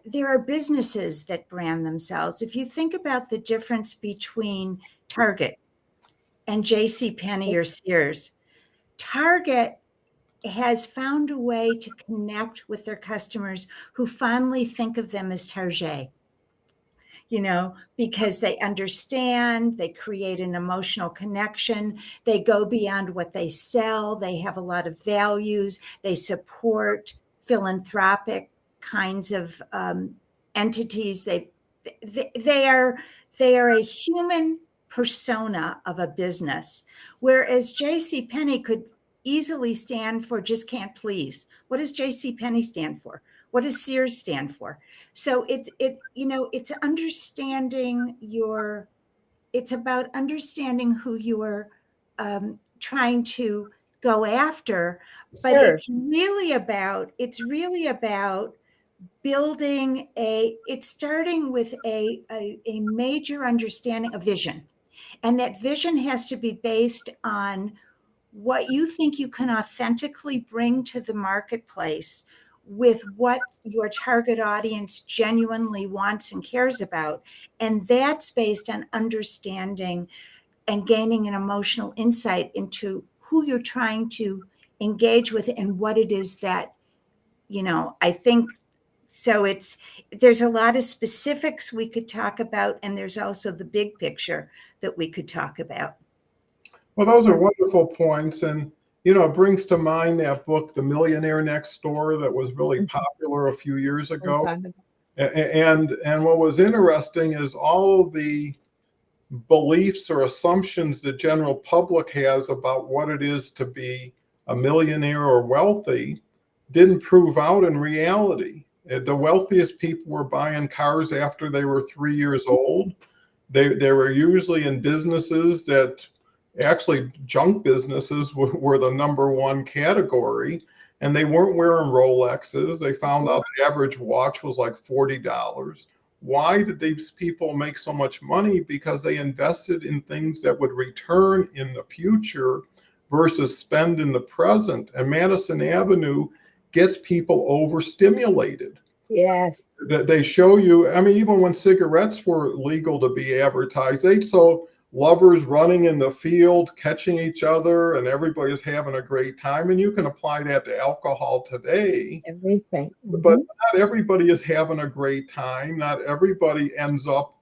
S3: there are businesses that brand themselves. If you think about the difference between Target and JCPenney or Sears, Target has found a way to connect with their customers who fondly think of them as Target. because they understand, they create an emotional connection, they go beyond what they sell, they have a lot of values, they support philanthropic kinds of entities. They are a human persona of a business, whereas J.C. Penney could easily stand for just can't please. What does J.C. Penney stand for? What does Sears stand for? So it's understanding it's about understanding who you're trying to go after, but
S2: Serve.
S3: it's really about building it's starting with a major understanding of vision. And that vision has to be based on what you think you can authentically bring to the marketplace with what your target audience genuinely wants and cares about. And that's based on understanding and gaining an emotional insight into who you're trying to engage with and what it is that, I think. So there's a lot of specifics we could talk about, and there's also the big picture that we could talk about.
S1: Well, those are wonderful points. And, it brings to mind that book, The Millionaire Next Door, that was really popular a few years ago. And what was interesting is all of the beliefs or assumptions the general public has about what it is to be a millionaire or wealthy didn't prove out in reality. The wealthiest people were buying cars after they were 3 years old. They were usually in businesses that actually junk businesses were the number one category, and they weren't wearing Rolexes. They found out the average watch was like $40. Why did these people make so much money? Because they invested in things that would return in the future versus spend in the present. And Madison Avenue gets people overstimulated.
S2: Yes.
S1: They show you, even when cigarettes were legal to be advertised, they show lovers running in the field, catching each other, and everybody's having a great time. And you can apply that to alcohol today.
S2: Everything.
S1: But not everybody is having a great time. Not everybody ends up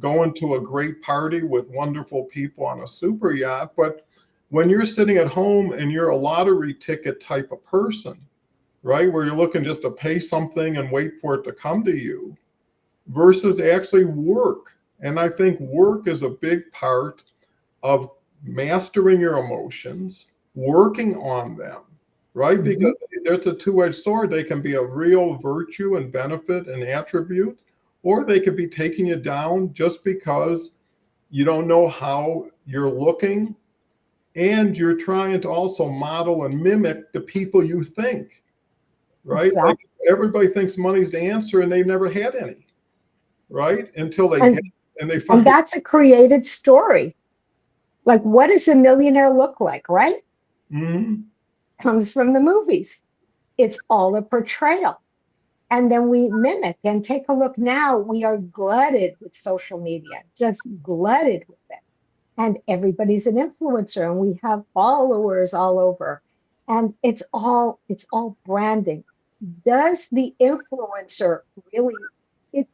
S1: going to a great party with wonderful people on a super yacht. But when you're sitting at home and you're a lottery ticket type of person, right, where you're looking just to pay something and wait for it to come to you, versus actually work. And I think work is a big part of mastering your emotions, working on them, right? Because it's a two-edged sword. They can be a real virtue and benefit and attribute, or they could be taking you down just because you don't know how you're looking, and you're trying to also model and mimic the people you think, right?
S2: Exactly.
S1: Like everybody thinks money's the answer, and they've never had any, right? Until they get it, and they find.
S2: And that's a created story. Like, what does a millionaire look like, right?
S1: Mm-hmm.
S2: Comes from the movies. It's all a portrayal. And then we mimic and take a look now. We are glutted with social media, just glutted with it. And everybody's an influencer, and we have followers all over. And it's all branding. Does the influencer really,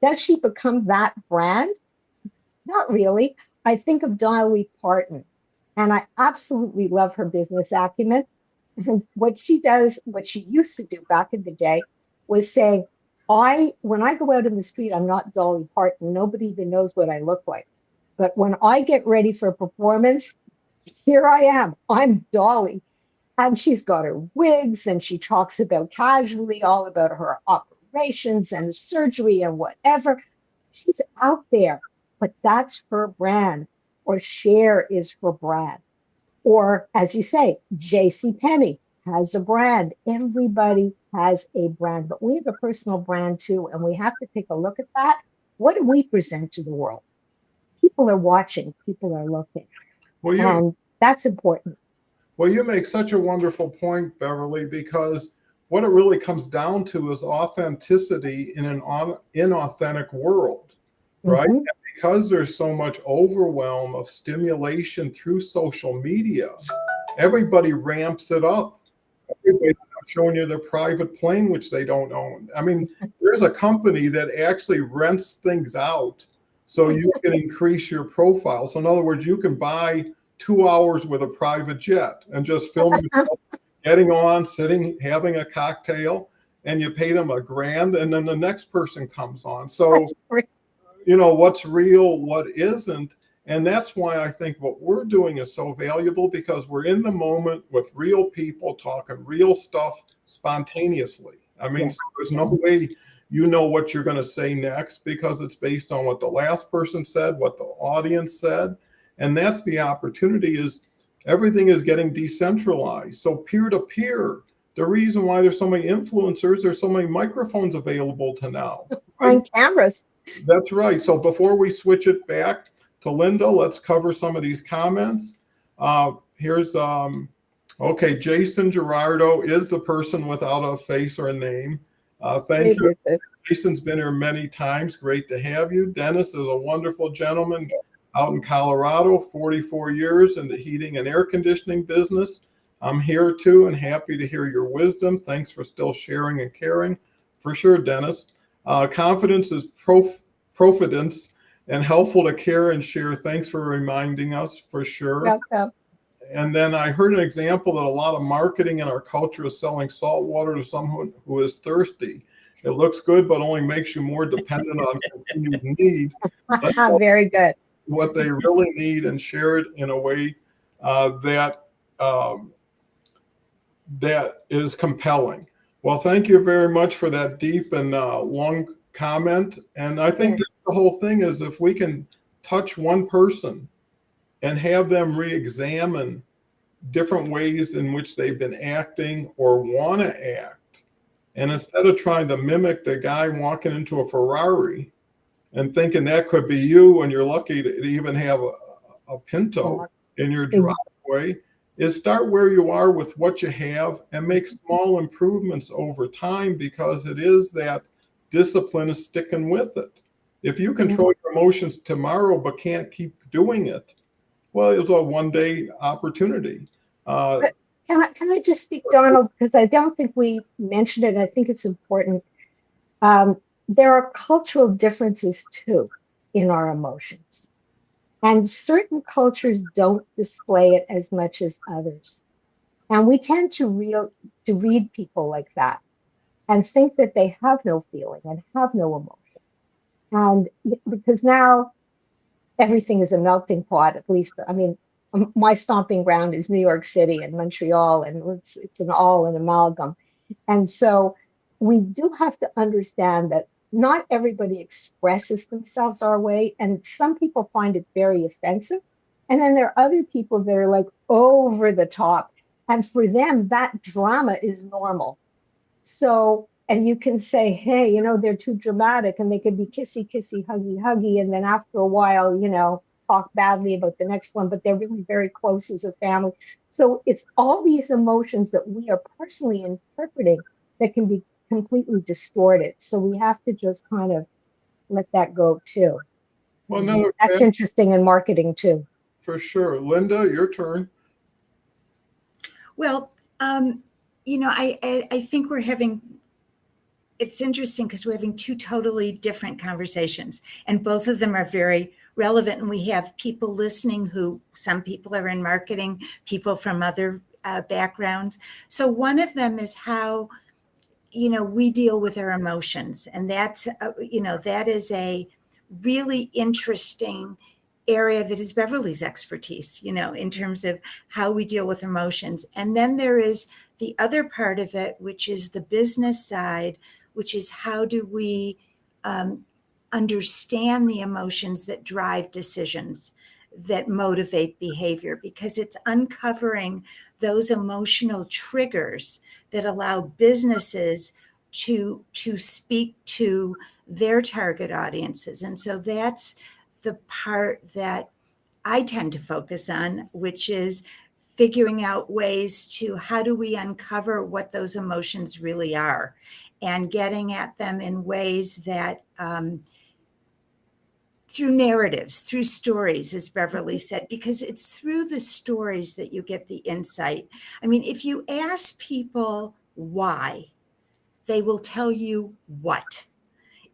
S2: does she become that brand? Not really. I think of Dolly Parton, and I absolutely love her business acumen. And what she does, what she used to do back in the day, was say, when I go out in the street, I'm not Dolly Parton. Nobody even knows what I look like. But when I get ready for a performance, here I am. I'm Dolly. And she's got her wigs, and she talks about casually all about her operations and surgery and whatever. She's out there, but that's her brand, or Cher is her brand. Or, as you say, J.C. Penney has a brand. Everybody has a brand, but we have a personal brand too, and we have to take a look at that. What do we present to the world? People are watching, people are looking, and that's important.
S1: Well, you make such a wonderful point, Beverly, because what it really comes down to is authenticity in an inauthentic world, right? And because there's so much overwhelm of stimulation through social media, everybody ramps it up. Everybody's showing you their private plane, which they don't own. There's a company that actually rents things out So you can increase your profile. So in other words, you can buy 2 hours with a private jet and just film yourself getting on, sitting, having a cocktail, and you pay them $1,000, and then the next person comes on. So,
S2: That's great.
S1: what's real, what isn't. And that's why I think what we're doing is so valuable, because we're in the moment with real people talking real stuff spontaneously. I mean,
S2: Yeah.
S1: so there's no way you know what you're going to say next, because it's based on what the last person said, what the audience said. And that's the opportunity, is everything is getting decentralized. So peer to peer, the reason why there's so many influencers, there's so many microphones available to now.
S2: And cameras.
S1: That's right. So before we switch it back to Linda, let's cover some of these comments. Here's, okay, Jason Gerardo is the person without a face or a name. Thank you. Jason's been here many times. Great to have you. Dennis is a wonderful gentleman out in Colorado, 44 years in the heating and air conditioning business. I'm here too and happy to hear your wisdom. Thanks for still sharing and caring. For sure, Dennis. Confidence is profidence and helpful to care and share. Thanks for reminding us, for sure.
S2: Welcome.
S1: And then I heard an example that a lot of marketing in our culture is selling salt water to someone who is thirsty. It looks good, but only makes you more dependent on continued need.
S2: Very good.
S1: What they really need, and share it in a way that is compelling. Well, thank you very much for that deep and long comment. And I think the whole thing is, if we can touch one person and have them re-examine different ways in which they've been acting or want to act, and instead of trying to mimic the guy walking into a Ferrari and thinking that could be you, and you're lucky to even have a Pinto in your driveway, is start where you are with what you have and make small improvements over time, because it is that discipline of sticking with it. If you control your emotions tomorrow but can't keep doing it, well, it was a one-day opportunity.
S2: Can I just speak, Donald, because I don't think we mentioned it. I think it's important. There are cultural differences too in our emotions. And certain cultures don't display it as much as others. And we tend to read people like that and think that they have no feeling and have no emotion. And because now everything is a melting pot, at least, I mean, my stomping ground is New York City and Montreal, and it's an amalgam. And so we do have to understand that not everybody expresses themselves our way, and some people find it very offensive. And then there are other people that are like over the top, and for them, that drama is normal. So, and you can say, hey, they're too dramatic, and they could be kissy, kissy, huggy, huggy, and then after a while, talk badly about the next one, but they're really very close as a family. So it's all these emotions that we are personally interpreting that can be completely distorted. So we have to just kind of let that go too.
S1: Well,
S2: that's interesting in marketing too.
S1: For sure. Linda, your turn.
S3: Well, I think it's interesting because we're having two totally different conversations, and both of them are very relevant. And we have people listening who, some people are in marketing, people from other backgrounds. So one of them is how, we deal with our emotions. And that's, that is a really interesting area that is Beverly's expertise, in terms of how we deal with emotions. And then there is the other part of it, which is the business side, which is how do we understand the emotions that drive decisions, that motivate behavior, because it's uncovering those emotional triggers that allow businesses to speak to their target audiences. And so that's the part that I tend to focus on, which is figuring out ways to how do we uncover what those emotions really are, and getting at them in ways that through narratives, through stories, as Beverly said, because it's through the stories that you get the insight. I mean, if you ask people why, they will tell you what.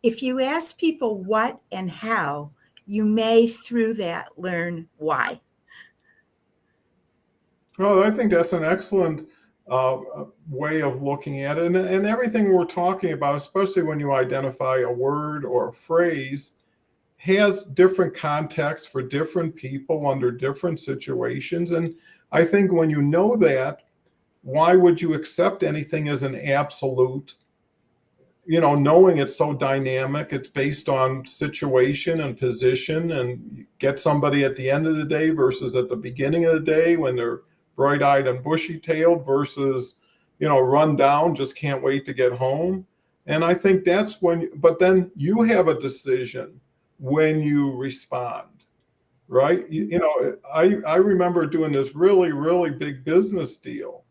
S3: If you ask people what and how, you may through that learn why.
S1: Well, I think that's an excellent way of looking at it. And everything we're talking about, especially when you identify a word or a phrase, has different contexts for different people under different situations. And I think when you know that, why would you accept anything as an absolute? You know, knowing it's so dynamic, it's based on situation and position, and you get somebody at the end of the day versus at the beginning of the day when they're bright-eyed and bushy-tailed versus, you know, run down, just can't wait to get home. And I think that's when, but then you have a decision when you respond, right? You know, I remember doing this really, really big business deal,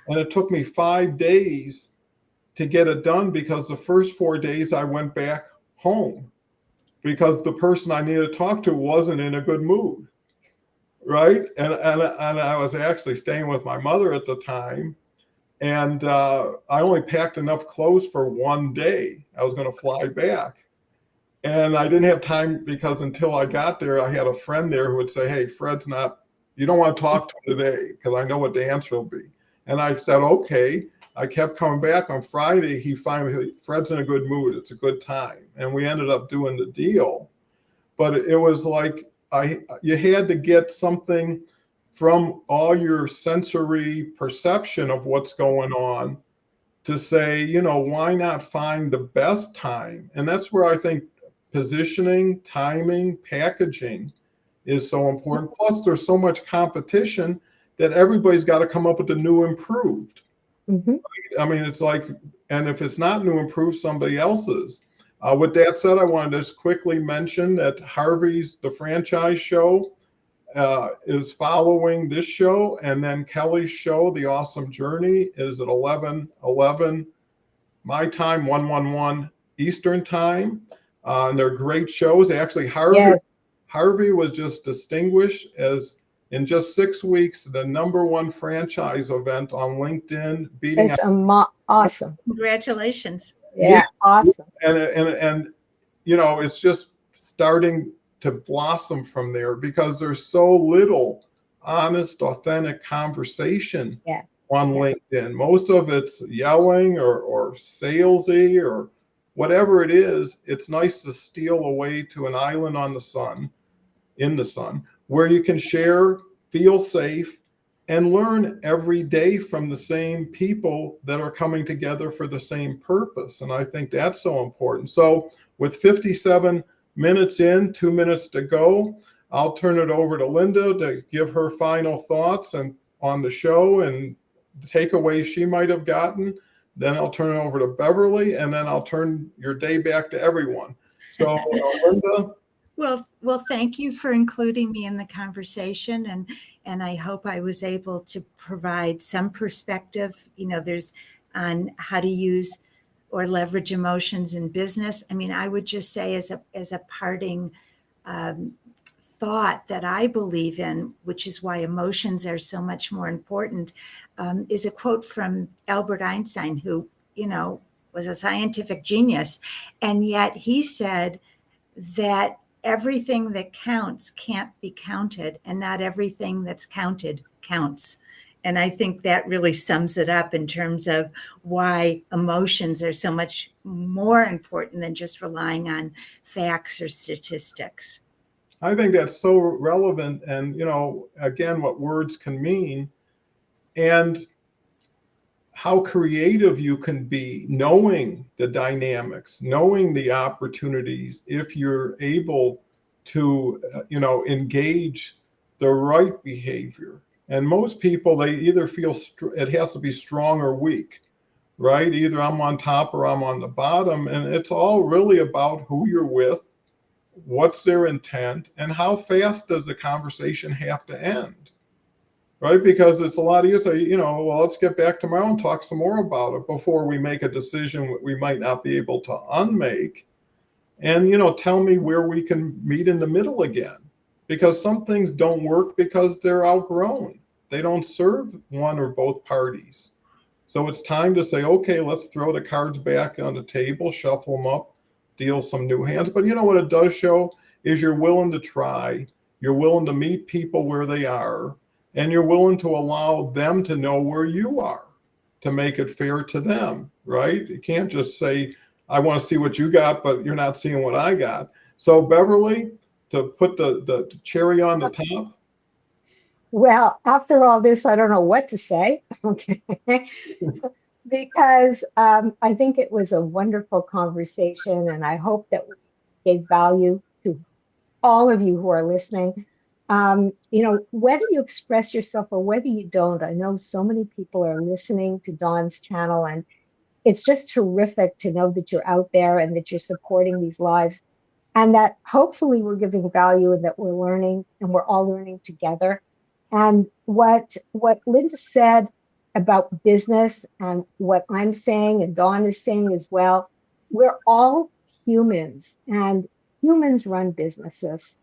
S1: and it took me 5 days to get it done because the first 4 days I went back home because the person I needed to talk to wasn't in a good mood, right? And I was actually staying with my mother at the time, and I only packed enough clothes for 1 day. I was going to fly back, and I didn't have time because until I got there, I had a friend there who would say, "Hey, Fred's not. You don't want to talk to him today because I know what the answer will be." And I said, "Okay." I kept coming back. On Friday, Fred's in a good mood. It's a good time. And we ended up doing the deal. But it was like you had to get something from all your sensory perception of what's going on to say, you know, why not find the best time? And that's where I think positioning, timing, packaging is so important. Plus, there's so much competition that everybody's got to come up with the new improved.
S2: Mm-hmm.
S1: I mean, it's like, and if it's not new, improve somebody else's. With that said, I wanted to just quickly mention that Harvey's The Franchise Show is following this show, and then Kelly's show, The Awesome Journey, is at 11:11 my time, 1:11 Eastern time. And they're great shows. Actually, Harvey was just distinguished as, in just 6 weeks, the #1 franchise event on LinkedIn, beating
S2: It's awesome.
S3: Congratulations.
S2: Yeah, awesome.
S1: and you know, it's just starting to blossom from there because there's so little honest, authentic conversation on LinkedIn. Most of it's yelling or salesy or whatever it is. It's nice to steal away to an island in the sun, where you can share, feel safe, and learn every day from the same people that are coming together for the same purpose. And I think that's so important. So with 57 minutes in, 2 minutes to go, I'll turn it over to Linda to give her final thoughts and on the show and takeaways she might have gotten. Then I'll turn it over to Beverly, and then I'll turn your day back to everyone. So Linda.
S3: Well, thank you for including me in the conversation, and I hope I was able to provide some perspective, you know, there's on how to use or leverage emotions in business. I mean, I would just say as a parting thought that I believe in, which is why emotions are so much more important, is a quote from Albert Einstein, who, you know, was a scientific genius, and yet he said that everything that counts can't be counted, and not everything that's counted counts. And I think that really sums it up in terms of why emotions are so much more important than just relying on facts or statistics.
S1: I think that's so relevant. And, you know, again, what words can mean and how creative you can be, knowing the dynamics, knowing the opportunities, if you're able to, you know, engage the right behavior. And most people, they either feel it has to be strong or weak, right? Either I'm on top or I'm on the bottom. And it's all really about who you're with, what's their intent, and how fast does the conversation have to end? Right? Because it's a lot easier to say, you know, well, let's get back tomorrow and talk some more about it before we make a decision we might not be able to unmake. And, you know, tell me where we can meet in the middle again. Because some things don't work because they're outgrown. They don't serve one or both parties. So it's time to say, okay, let's throw the cards back on the table, shuffle them up, deal some new hands. But you know what it does show? is you're willing to try, you're willing to meet people where they are, and you're willing to allow them to know where you are to make it fair to them, right? You can't just say, I want to see what you got, but you're not seeing what I got. So Beverly, to put the cherry on the top.
S2: Well, after all this, I don't know what to say. Okay. Because I think it was a wonderful conversation, and I hope that we gave value to all of you who are listening. Whether you express yourself or whether you don't, I know so many people are listening to Dawn's channel, and it's just terrific to know that you're out there and that you're supporting these lives, and that hopefully we're giving value and that we're learning and we're all learning together. And what Linda said about business and what I'm saying and Dawn is saying as well, we're all humans, and humans run businesses.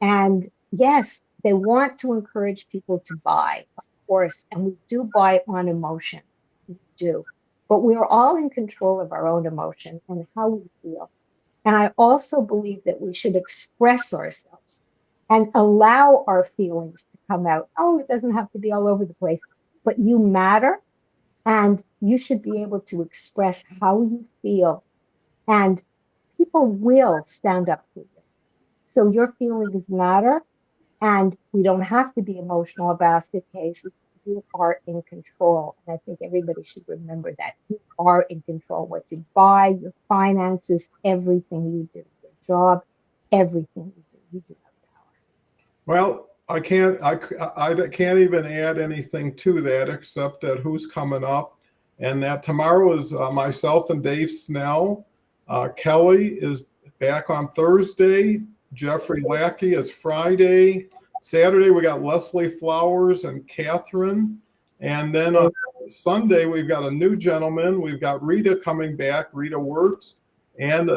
S2: And yes, they want to encourage people to buy, of course, and we do buy on emotion, we do. But we are all in control of our own emotion and how we feel. And I also believe that we should express ourselves and allow our feelings to come out. Oh, it doesn't have to be all over the place, but you matter, and you should be able to express how you feel, and people will stand up for you. So your feelings matter, and we don't have to be emotional basket cases. You are in control. And I think everybody should remember that you are in control. What you buy, your finances, everything you do, your job, everything you do have power.
S1: Well, I can't even add anything to that except that who's coming up, and that tomorrow is myself and Dave Snell. Kelly is back on Thursday. Jeffrey Lackey is Friday. Saturday, we got Leslie Flowers and Catherine. And then on Sunday, we've got a new gentleman. We've got Rita coming back, Rita Wirtz, and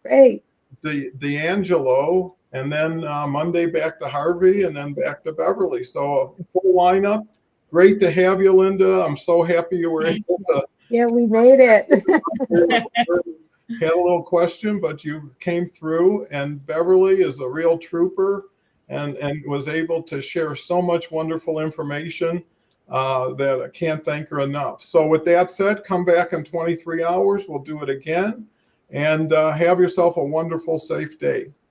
S2: great.
S1: D'Angelo. And then Monday back to Harvey, and then back to Beverly. So a full lineup. Great to have you, Linda. I'm so happy you were able to.
S2: Yeah, we made it.
S1: Had a little question, but you came through, and Beverly is a real trooper and was able to share so much wonderful information that I can't thank her enough. So with that said, come back in 23 hours. We'll do it again, and have yourself a wonderful, safe day.